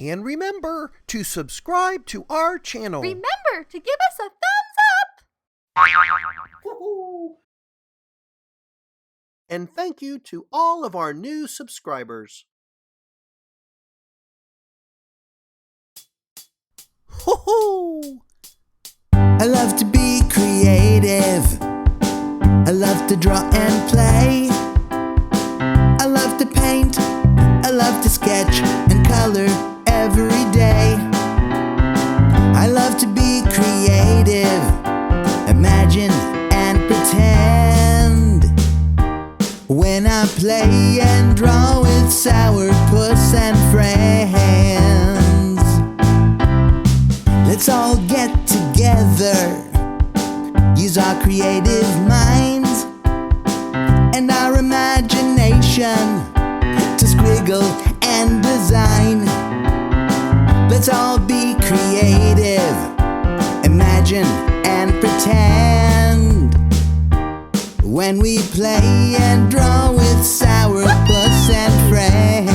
And remember to subscribe to our channel. Remember to give us a thumbs up. And thank you to all of our new subscribers. Ho-ho! I love to be creative. I love to draw and play. I love to paint. I love to sketch and color every day. I love to be creative. Imagine and pretend. When I play and draw with Sauerpuss and Friends. Let's all get together, use our creative minds and our imagination to squiggle and design. Let's all be creative, imagine and pretend. When we play and draw with Sauerpuss and Friends.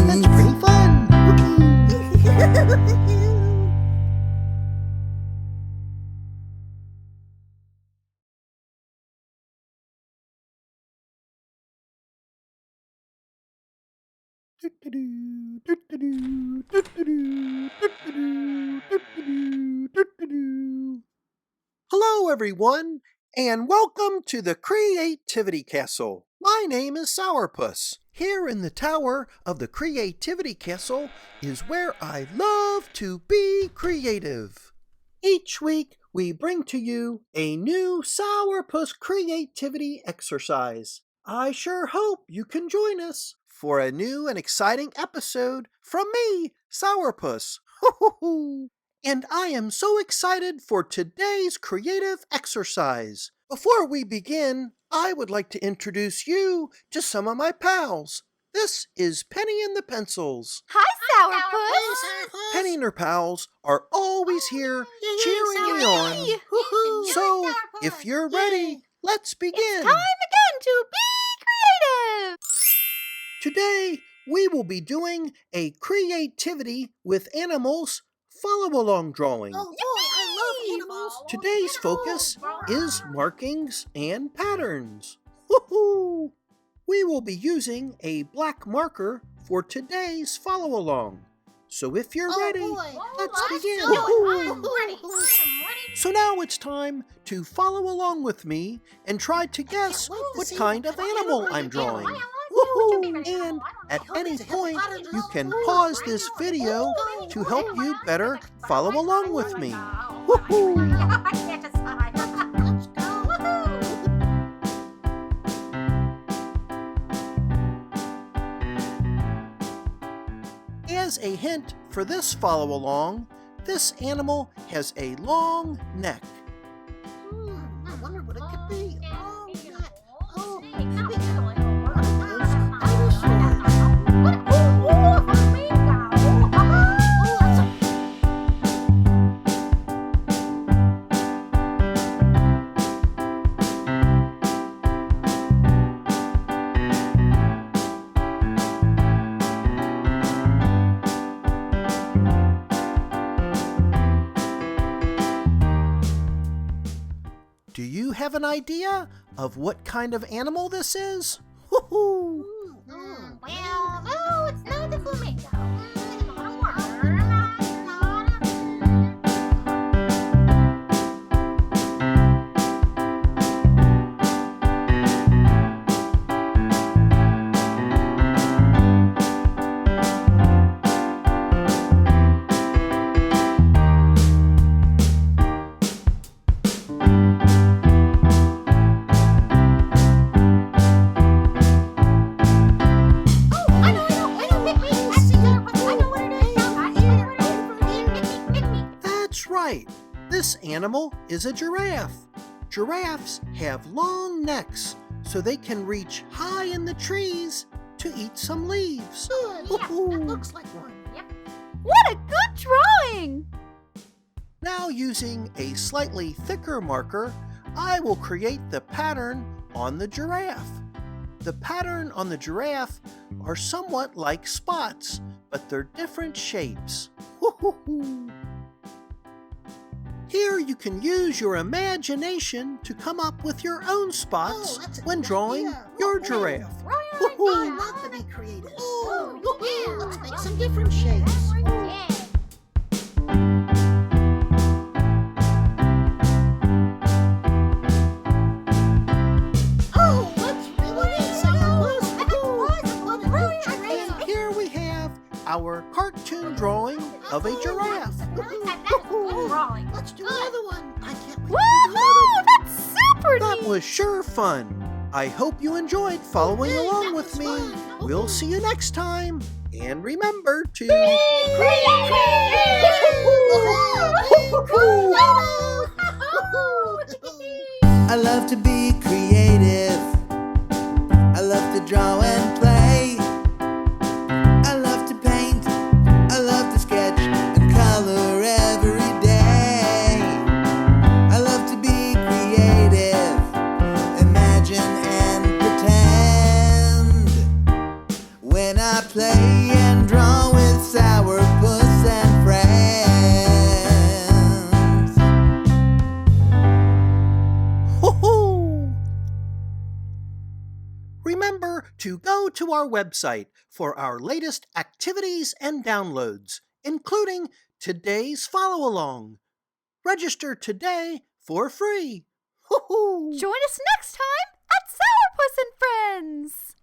That's pretty fun. Hello everyone, and welcome to the Creativity Castle. My name is Sauerpuss. Here in the tower of the Creativity Castle is where I love to be creative. Each week we bring to you a new Sauerpuss creativity exercise. I sure hope you can join us for a new and exciting episode from me, Sauerpuss. And I am so excited for today's creative exercise. Before we begin, I would like to introduce you to some of my pals. This is Penny and the Pencils. Hi, Sauerpuss. Penny and her pals are always here cheering me on. So, if you're ready, let's begin. It's time again to be creative. Today, we will be doing a creativity with animals follow-along drawing. I love animals. Today's focus is markings and patterns. Woohoo! We will be using a black marker for today's follow-along. So if you're ready, let's begin. I'm ready. So now it's time to follow along with me and try to guess what kind of animal I'm drawing. Woohoo! And at any point, you can pause this video to help you better follow along with me. Woohoo! I can't decide. Let's go. As a hint for this follow along, this animal has a long neck. I wonder what it could be. Oh, yeah. Oh, Maybe Do you have an idea of what kind of animal this is? Woohoo! well, no, it's not the flamingo. This animal is a giraffe. Giraffes have long necks, so they can reach high in the trees to eat some leaves. that looks like one. What a good drawing! Now, using a slightly thicker marker, I will create the pattern on the giraffe. The pattern on the giraffe are somewhat like spots, but they're different shapes. Here you can use your imagination to come up with your own spots that's a when good drawing idea. your Right. giraffe. I love to be creative. Let's make some different shapes. Oh, that's really neat, Sauerpuss. What a good giraffe. And here we have our cartoon drawing of a giraffe. Let's do another one. I can't wait to do Woohoo! That's super That neat! was sure fun. I hope you enjoyed following Okay, along that with was me. fun. We'll see you next time. And remember to... I love to be creative. I love to draw and play. I love to paint. I love to sketch and color every day. I love to be creative. Imagine and pretend. When I play and draw with Sauerpuss and Friends. Ho-ho! Remember to go to our website for our latest activities and downloads, including today's follow-along. Register today for free. Ho-ho! Join us next time at Sauerpuss and Friends!